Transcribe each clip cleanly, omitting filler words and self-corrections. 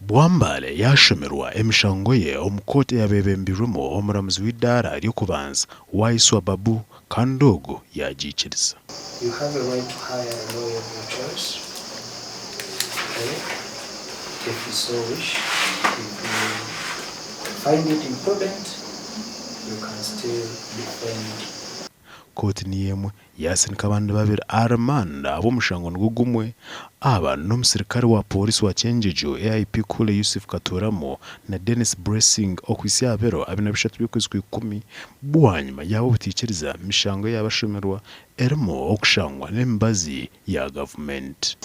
Bwambale yashemerwa emishango ye omukooti yabebembirwemo omuramuzi w'iddaara ery'okubanza Waiswa Babu Kandogo yagikiriza. You have a right to hire a lawyer of your choice. Okay. If you so wish, if you find it important, you can still defend. Kooti niyemwe yasinika abandi babiri arimanda ab'omushango nigwo gumwe aba n'omusirikare wa polisi wa Kyenjojo AIP Kule Yusuf Katuramo na Dennis Blessing okwisi abero 23 by'ukwezi kwa 10 bwanyuma yabo butikiriza mishango y'abashemerwa erimo okushangwa n'emibazi ya gavumenti.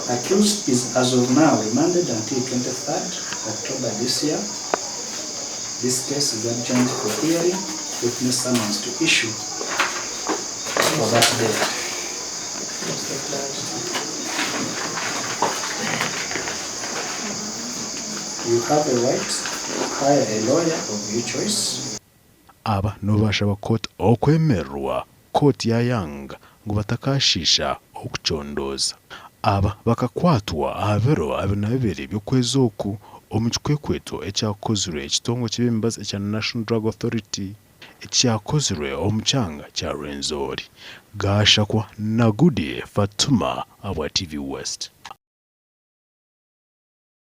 Accused is as of now remanded until 23rd October this year. This case is adjourned for hearing with no summons to issue for that day. You have a right to hire a lawyer of your choice. Aba nubasha bakoti okwemerwa koti ya yanga ngo batakashisha okuchondoza. Aba bakakwatwa abero 22 by'ukwezi oku omukikwekweto ekyakozwe ekitongo cy'emibazi ekya National Drug Authority ekyakozwe omukyanga kya Rwenzori. Gashakwa Nagudi Fatuma abwa TV West.